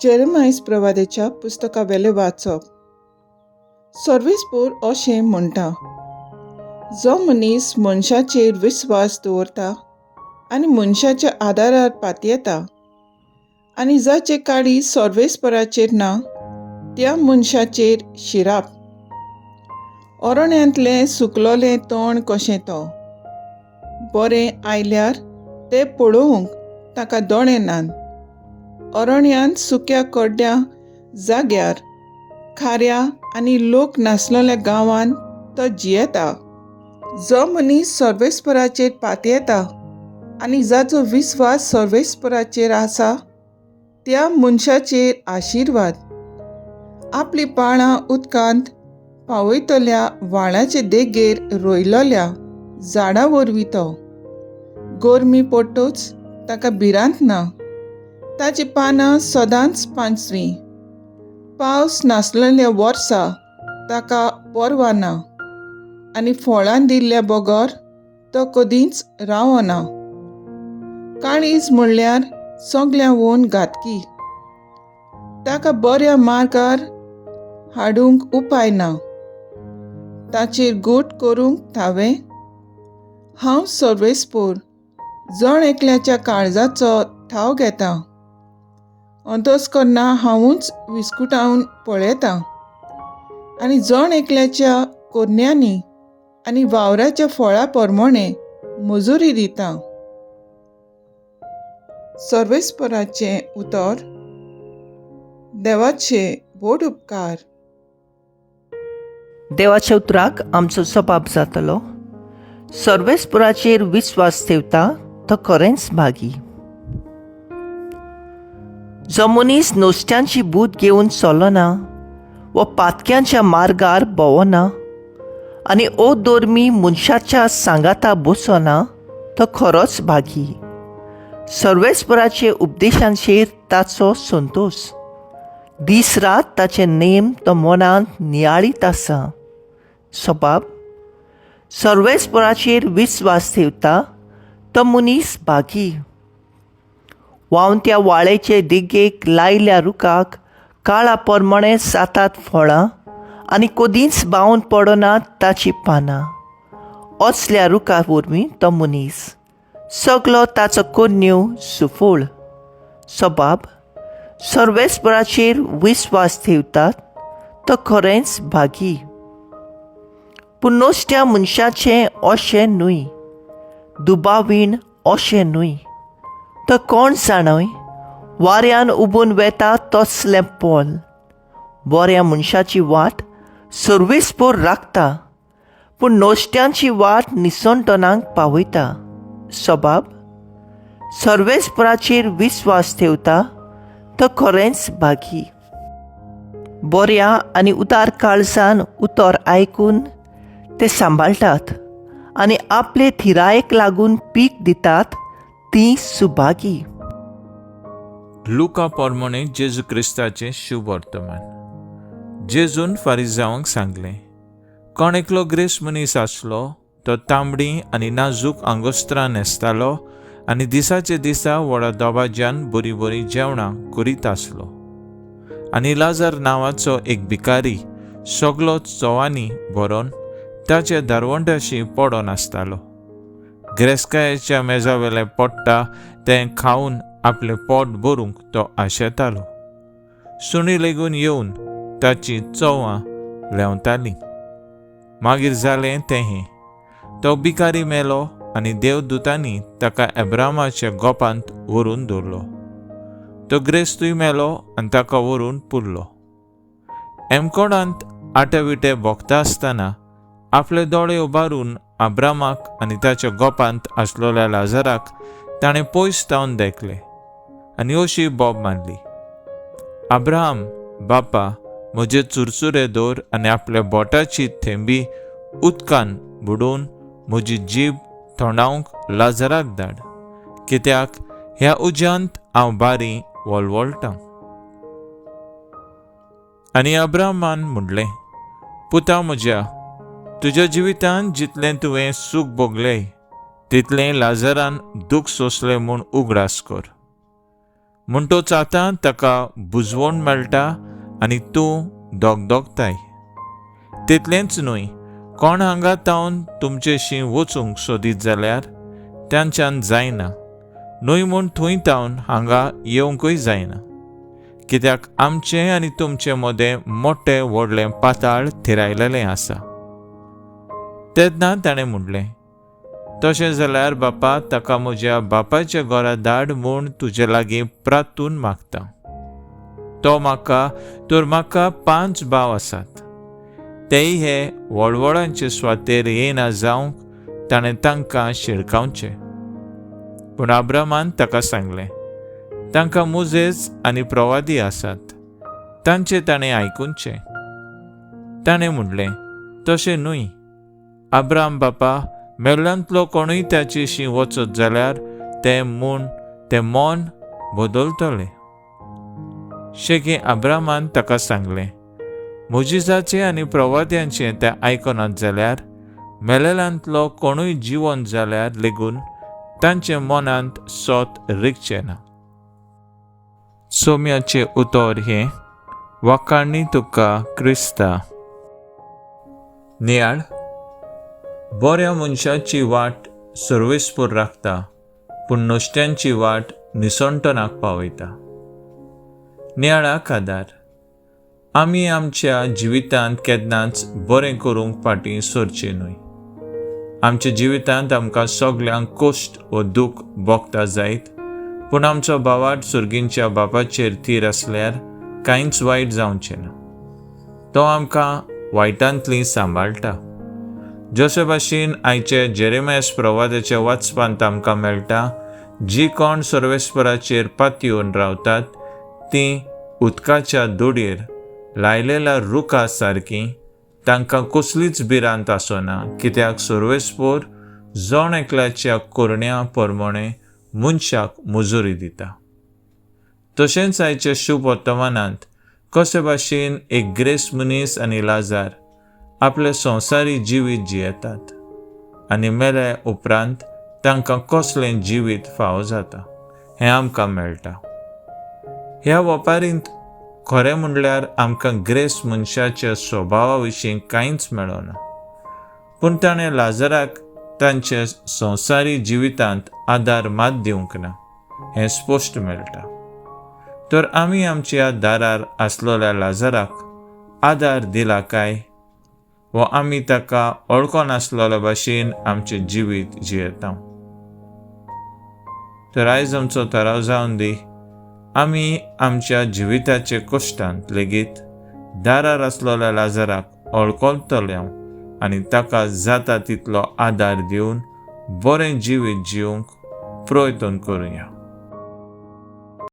जेरेमायस प्रवादेच्या पुस्तकावेले वाचप. सर्वेस्पोर अशें म्हणटा, जो मनीस मनशाचेर विस्वास दवरता आनी मनशाच्या आदारार पातयेता आनी जाचे काडी सर्वेस्पराचेर ना, त्या मनशाचेर शिराप. अरण्यांतलें सुकलोलें तोंड कशें तो. बरें आयल्यार तें पळोवंक ताका दोळे नात. अरण्यांत सुक्या कड्ड्या जाग्यार, खाऱ्या आनी लोक नासलेल्या गांवांत तो जियेता. जो मनीस सर्वेस्पराचेर पातयेता आनी जाचो विस्वास सर्वेस्पराचेर आसा, त्या मनशाचेर आशिर्वाद. आपली पाळां उदकांत पावयतल्या व्हाळाचे देगेर रोयलोल्या झाडां वरवीं तो. गोरमी पडटूच ताका भिरांत ना. ताची पानां सदांच पांचवीं. पावस नासलेल्या वर्सा ताका पर्वा ना आनी फळां दिल्ल्या बगर तो कदींच रावना. काळीज म्हणल्यार सगळ्यांवून घातकी. ताका बऱ्या मार्गार हाडूंक उपाय ना. ताचेर गूट करूंक थावें. हांव सर्वेस्पोर जण एकल्याच्या काळजाचो ठाव घेतां. अंतस्करणां हांवूच विस्कुटावन पळयतां आनी जण एकल्याच्या कोरण्यांनी आनी वावराच्या फळां प्रमाणे मजुरी दितां. सर्वेस्पराचें उतर. देवाचे बोड उपकार. देवाच्या उतराक आमचो जबाब जातलो. सर्वेस्पराचेर विस्वास ठेवता तो खरेंच भागी. जो मनीस नुस्त्यांची बूद घेवन चलना व पातक्यांच्या मार्गार भोंवना आनी ओदोर्मी मनशाच्या सांगाता बसना, तो खरोच भागी. सर्वेस्पराचे उपदेशांचेर ताचो संतोष. दीस रात ताचे नेम तो मनांत नियाळीत आसा. सबाब. सर्वेस्पराचेर विस्वास ठेवता तो मनीस भागी. वावंत्या वाळेचे दिगेक लायल्या रुखाक काळा प्रमाणे जातात फळां आनी कदींच बावन पडनात ताची पानां. असल्या रुखा वरवीं तो मनीस. सगलो ताचो कोन्यो सुफोळ. सबाब. सर्वेस्पराचेर विस्वास ठेवतात तो खरेंच भागी. पूण नुस्त्या मनशाचें अशें न्हय, दुबावीण अशें न्हय. तो कोण जाणय, वाऱ्यान उबून वेता तसलें पोल. बऱ्या मनशाची वाट सर्वेस्पोर राखता, पूण नुस्त्यांची वाट निसंतनांक पावयता. सबाब. सर्वेस्पराचेर विस्वास ठेवता तो खरेंच भागी. बऱ्या आनी उदार काळजान उतर आयकून ते सांबाळटात आनी आपले थिरायेक लागून पीक दितात, ती सुभागी. लुका प्रमाणे जेजू क्रिस्ताचें शुभ वर्तमान. जेजून फारिजांवांक सांगलें, कोण एकलो ग्रेस मनीस आसलो, तो तांबडी आनी नाजूक आंगोस्त्रां न्हेसतालो आनी दिसाचे दिसा व्हडा दोबाज्यान बरीं बरीं जेवणां करीत आसलो. आनी लाजार नांवाचो एक भिकारी सगलो चोवांनी भरोन ताचे दारवंटाशी पडोन आसतालो. गिरेस्तकायाच्या मेजावेलें पडटा तें खावन आपलें पोट भरूंक तो आशेतालो. सुणी लेगून येवन ताची चोवां लेवतालीं. मागीर जालें तें, तो भिकारी मेलो आनी देवदूतांनी ताका एब्रामाच्या गोपांत व्हरून दवरलो. तो ग्रेस्तूय मेलो आनी ताका व्हरून पुरलो. एमकोडांत आटेविटे भोगता आसतना आपले दोळे उबारून अब्रामाक आनी ताच्या गोपांत आसलोल्या लाजाराक ताणें पयस तावन देखले आनी अशी बोब मारली, अब्राहम बापा, म्हजे चुरचुरे दवर आनी आपल्या बोटाची थेंबी उदकान बुडोवन म्हजी जीब थोंडावंक लाजाराक धाड, कित्याक ह्या उज्यांत हांव बारी वळवळटां. आनी अब्राहमान म्हणलें, पुता म्हज्या, तुज्या जिवितांत जितलें तुवें सूख भोगलें तितलें लाजारान दूख सोंसलें म्हूण उगडास कर. म्हणटोच आतां ताका बुजवण मेळटा आनी तूं दोगदोगताय. तितलेंच न्हय, कोण हांगा तावन तुमचेशी वचूंक सोदीत जाल्यार तांच्यान जायना, न्हय म्हूण थंय तावन हांगा येवंकूय जायना. कित्याक आमचें आनी तुमचें मोदें मोठें व्हडलें पाताळ थिरायलेलें आसा. तेन्ना ताणें म्हणलें, तशें जाल्यार बापा, ताका म्हज्या बापाच्या घरा धाड म्हूण तुजे लागीं प्रार्थून मागता. म्हाका 5 भाव आसात. तेय हे व्हडव्हडांचे स्वातेर येना जावंक ताणें तांकां शिडकावचें. पूण अब्रामान ताका सांगलें, तांकां मोजेस आनी प्रवादी आसात, तांचें ताणें आयकुचें. ताणें म्हणलें, तशें न्हय. अब्राम बापा, मेल्ल्यांतलो कोणूय ताचेशी वचत जाल्यार तें मन बदलतलें. शेगी अब्रामान ताका सांगलें, मोजिसाचें आनी प्रवाद्यांचें तें आयकनात जाल्यार मेलेल्यांतलो कोणूय जिवंत जाल्यार लेगून तांचे मनांत सोत रिगचें ना. सोम्याचें उतर हें, वाखाणणी तुका क्रिस्ता. नियाळ, बऱ्या मनशाची वाट सर्वेस्पूर राखता, पूण नश्ट्यांची वाट निसंटनाक पावयता. नियाळाक आदार. आमी आमच्या जिवितांत केन्नाच बरें करूंक फाटीं सरचें न्हय. आमच्या जिवितांत आमकां सगल्यांक कश्ट व दूख भोगता जायत, पूण आमचो भावार्थ सुर्गींच्या बापाचेर थीर आसल्यार कांयच वायट जावचें ना. तो आमकां वायटांतलीं सांबाळटा. जशे भाशेन आयचे जेरेमियास प्रवादाच्या वाचपांत आमकां मेळटा, जीं कोण सर्वेस्पराचेर पातयेवन रावतात तीं उदकाच्या दोडयेर लायलेल्या रुखा सारकीं, तांकां कसलीच भिरांत आसना, कित्याक सर्वेस्पर जण एकल्याच्या कोरण्या प्रमाणे मनशाक मजुरी दिता. तशेंच आयच्या शुभ वर्तमानांत कशे भाशेन एक ग्रेस मनीस आनी लाजार आपले संवसारी जिवीत जियेतात आनी मेले उपरांत तांकां कसलें जिवीत फावो जाता हें आमकां मेळटा. ह्या वपारींत खरें म्हणल्यार आमकां ग्रेस मनशाच्या स्वभावा विशीं कांयच मेळना, पूण ताणें लाजराक तांचे संवसारी जिवितांत आदार मात दिवंक ना हें स्पश्ट मेळटा. तर आमी आमच्या दारार आसलोल्या लाजराक आदार दिला काय, वा आमी ताका वळखनासलोल्या भाशेन आमचें जिवीत जियेता. तर आयज आमचो थाराव जावन दी, आमी आमच्या जिविताचे कश्टांत लेगीत दारार आसलोल्या लाजराक वळखतले आनी ताका जाता तितलो आदार दिवन बरें जिवीत जिवंक प्रयत्न करुया.